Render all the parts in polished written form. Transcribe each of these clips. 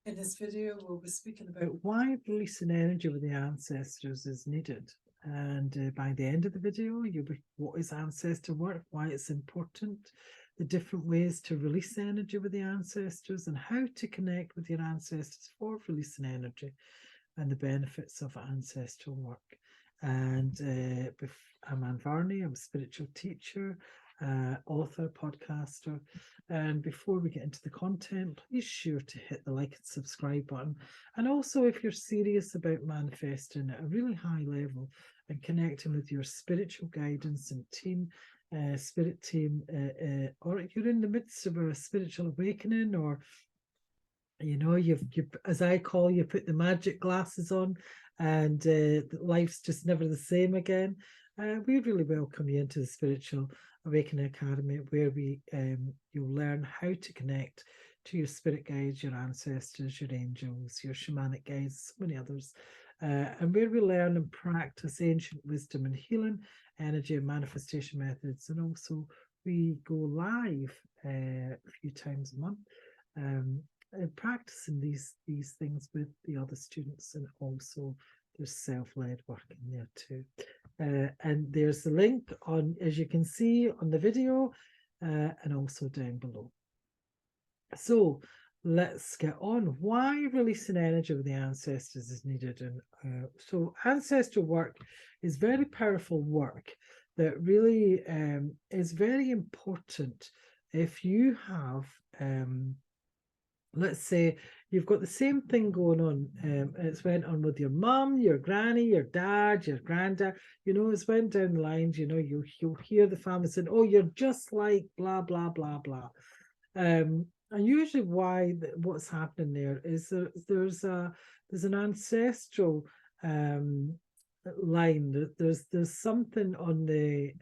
In this video, we'll be speaking about why releasing energy with the ancestors is needed. And by the end of the video, you'll be what is ancestor work, why it's important, the different ways to release energy with the ancestors, and how to connect with your ancestors for releasing energy, and the benefits of ancestral work. And I'm Varney, I'm a spiritual teacher, author, podcaster. And before we get into the content, please sure to hit the like and subscribe button. And also, if you're serious about manifesting at a really high level and connecting with your spiritual guidance and team, spirit team, or you're in the midst of a spiritual awakening, or you as I call, you put the magic glasses on and life's just never the same again, we really welcome you into the Spiritual Awakening Academy, where you'll learn how to connect to your spirit guides, your ancestors, your angels, your shamanic guides, so many others, and where we learn and practice ancient wisdom and healing, energy and manifestation methods. And also we go live a few times a month, practicing these things with the other students, and also there's self-led work in there too. And there's the link on, as you can see on the video, and also down below. So let's get on. Why releasing energy with the ancestors is needed. And so ancestral work is very powerful work that really is very important. If you have let's say you've got the same thing going on, it's went on with your mum, your granny, your dad, your granddad, it's went down the lines, you'll hear the family saying, oh, you're just like blah blah blah blah. And usually what's happening there is there's an ancestral line. There's something on the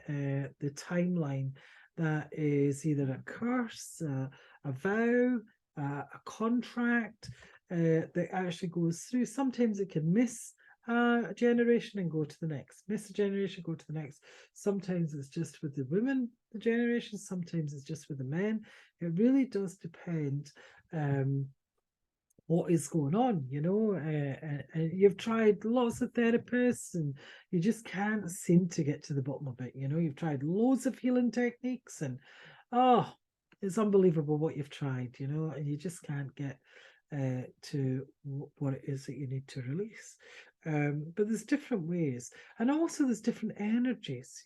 timeline that is either a curse, a vow, a contract that actually goes through. Sometimes it can miss a generation and go to the next, miss a generation, go to the next. Sometimes it's just with the women, the generation, sometimes it's just with the men. It really does depend what is going on, and you've tried lots of therapists and you just can't seem to get to the bottom of it. You've tried loads of healing techniques, and it's unbelievable what you've tried, and you just can't get to what it is that you need to release. But there's different ways, and also there's different energies,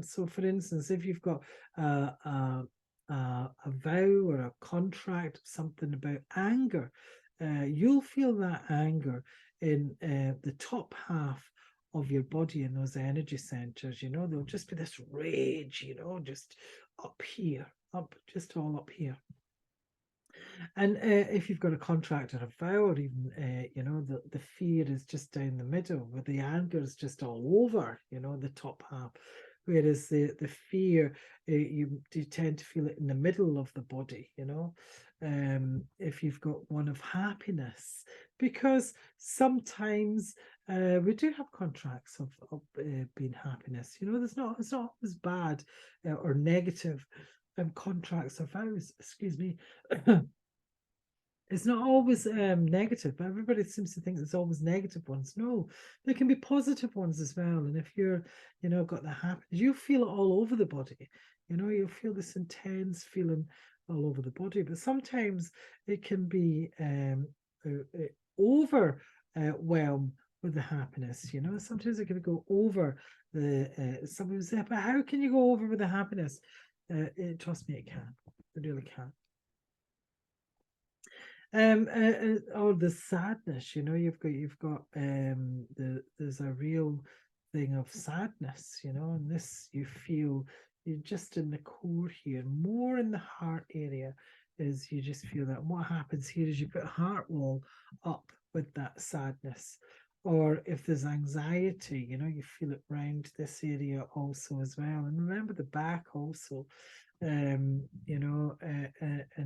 so for instance, if you've got a vow or a contract, something about anger, you'll feel that anger in the top half of your body, in those energy centers. There'll just be this rage, just up here, just all up here. And if you've got a contract or a vow, or even the fear is just down the middle, where the anger is just all over, the top half, whereas the fear, you tend to feel it in the middle of the body. If you've got one of happiness, because sometimes we do have contracts of being happiness. It's not always bad or negative contracts or vows. Excuse me. It's not always negative, but everybody seems to think there's always negative ones. No, there can be positive ones as well. And if you're, got the happiness, you feel it all over the body. You'll feel this intense feeling all over the body. But sometimes it can be overwhelmed with the happiness. Sometimes it can go over the. Somebody say, but how can you go over with the happiness? Trust me, it can. It really can. Or the sadness, you've got there's a real thing of sadness, and this you feel, you're just in the core here, more in the heart area, is you just feel that. And what happens here is you put a heart wall up with that sadness. Or if there's anxiety, you feel it round this area also as well. And remember the back also. And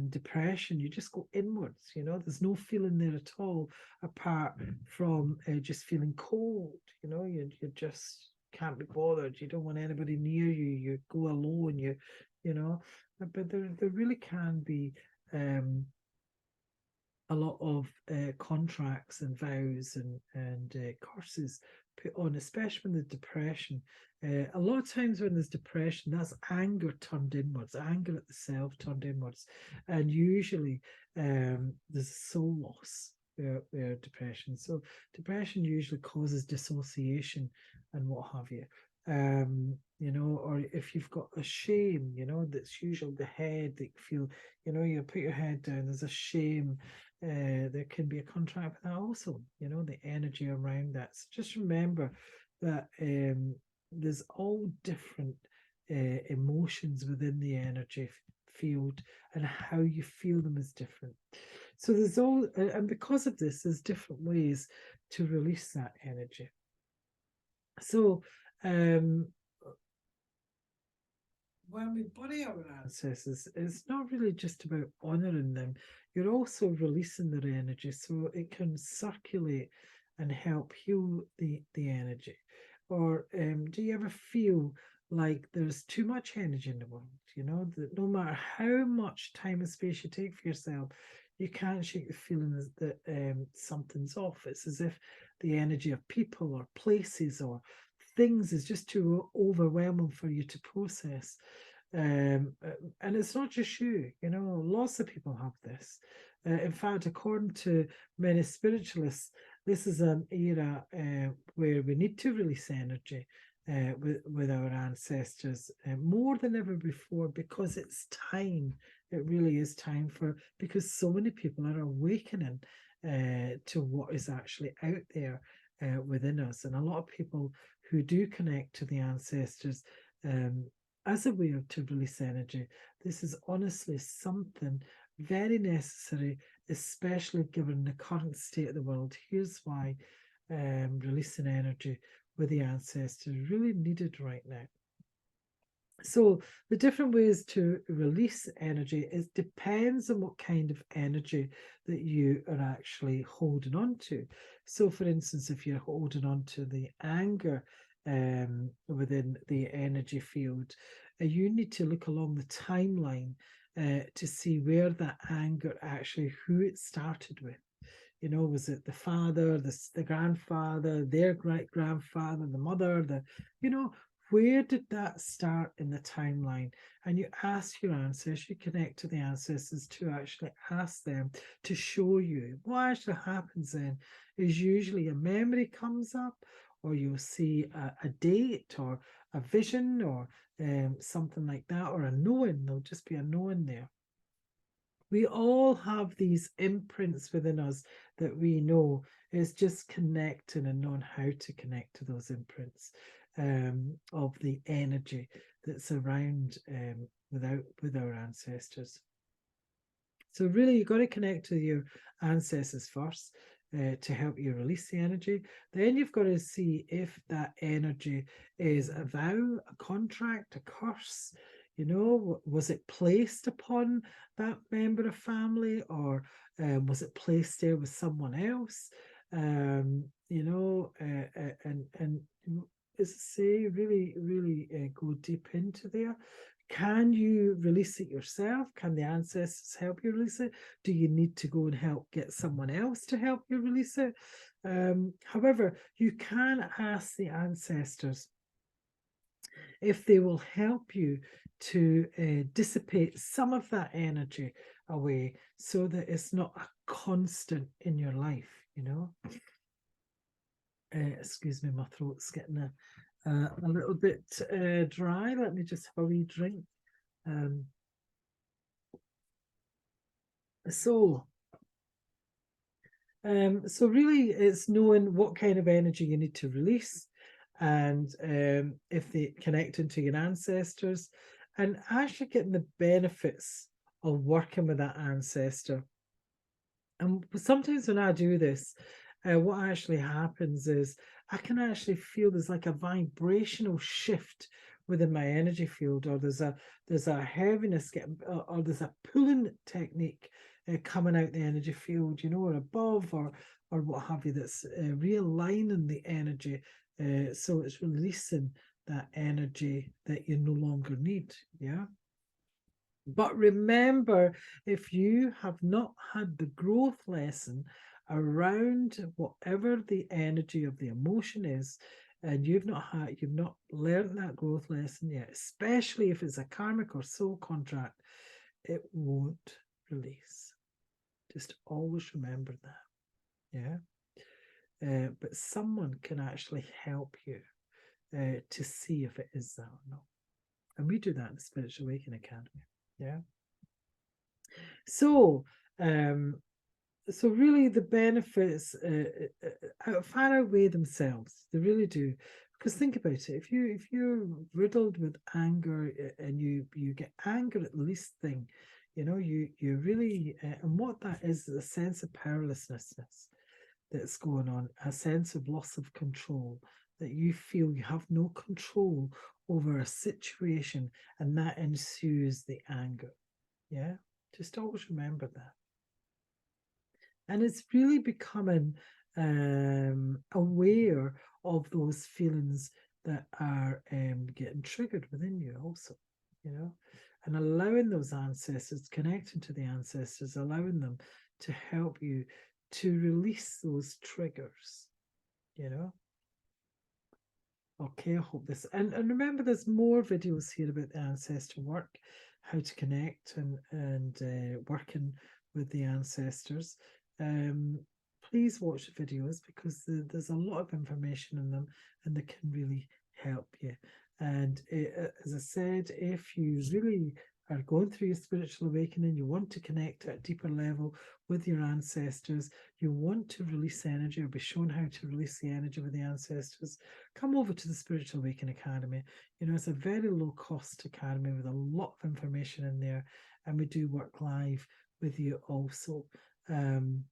depression, you just go inwards. There's no feeling there at all, apart from just feeling cold. You just can't be bothered. You don't want anybody near you. You go alone. But there really can be a lot of contracts and vows and curses put on, especially when there's depression. A lot of times when there's depression, that's anger turned inwards, anger at the self turned inwards, and usually there's soul loss. Depression. So depression usually causes dissociation and what have you. Or if you've got a shame, that's usually the head that you feel, you put your head down, there's a shame. There can be a contract with that also, the energy around that. So just remember that there's all different emotions within the energy field, and how you feel them is different. So there's all, and because of this, there's different ways to release that energy. So when we bury our ancestors, it's not really just about honoring them. You're also releasing their energy so it can circulate and help heal the energy. Or do you ever feel like there's too much energy in the world? That no matter how much time and space you take for yourself, you can't shake the feeling that something's off. It's as if the energy of people or places or things is just too overwhelming for you to process. And it's not just you, lots of people have this. In fact, according to many spiritualists, this is an era where we need to release energy with our ancestors more than ever before, because it's time. It really is time because so many people are awakening to what is actually out there within us. And a lot of people who do connect to the ancestors as a way to release energy, this is honestly something very necessary, especially given the current state of the world. Here's why releasing energy with the ancestors is really needed right now. So the different ways to release energy, it depends on what kind of energy that you are actually holding on to. So for instance, if you're holding on to the anger within the energy field, you need to look along the timeline to see where that anger actually, who it started with. Was it the father, the grandfather, their great grandfather, the mother, where did that start in the timeline? And you ask your ancestors, you connect to the ancestors to actually ask them to show you. What actually happens then is usually a memory comes up, or you'll see a date or a vision or something like that, or a knowing. There'll just be a knowing there. We all have these imprints within us that we know. It's just connecting and knowing how to connect to those imprints of the energy that's around with our ancestors. So really, you've got to connect to your ancestors first to help you release the energy. Then you've got to see if that energy is a vow, a contract, a curse. Was it placed upon that member of family, or was it placed there with someone else? And as I say, really, really go deep into there. Can you release it yourself? Can the ancestors help you release it? Do you need to go and help get someone else to help you release it? However, you can ask the ancestors if they will help you to dissipate some of that energy away so that it's not a constant in your life, excuse me, my throat's getting a little bit dry. Let me just have a wee drink. So really it's knowing what kind of energy you need to release, and if they connect into your ancestors, and actually getting the benefits of working with that ancestor. And sometimes when I do this, what actually happens is I can actually feel there's like a vibrational shift within my energy field, or there's a heaviness getting, or there's a pulling technique coming out the energy field, or above, or what have you, that's realigning the energy, so it's releasing that energy that you no longer need. Yeah. But remember, if you have not had the growth lesson around whatever the energy of the emotion is, and you've not learned that growth lesson yet, especially if it's a karmic or soul contract, it won't release. Just always remember that. Yeah. But someone can actually help you to see if it is that or not. And we do that in the Spiritual Awakening Academy. Yeah. So, so really the benefits far outweigh themselves. They really do. Because think about it: if you're riddled with anger and you get anger at the least thing, you really and what that is a sense of powerlessness that's going on, a sense of loss of control, that you feel you have no control over a situation, and that ensues the anger. Yeah, just always remember that. And it's really becoming aware of those feelings that are getting triggered within you also, and allowing those ancestors, connecting to the ancestors, allowing them to help you to release those triggers, you know. Okay, I hope this, and remember there's more videos here about the ancestor work, how to connect and working with the ancestors. Um, please watch the videos because there's a lot of information in them and they can really help you. And as I said, if you really are going through your spiritual awakening, you want to connect at a deeper level with your ancestors, you want to release energy or be shown how to release the energy with the ancestors, come over to the Spiritual Awakening Academy. It's a very low cost academy with a lot of information in there, and we do work live with you also. And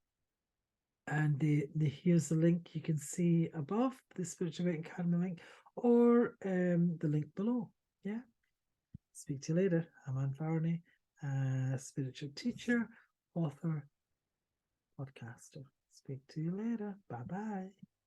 here's the link you can see above, the Spiritual Awakening Academy link, or the link below. Yeah. Speak to you later. I'm Varney, spiritual teacher, author, podcaster. Speak to you later. Bye bye.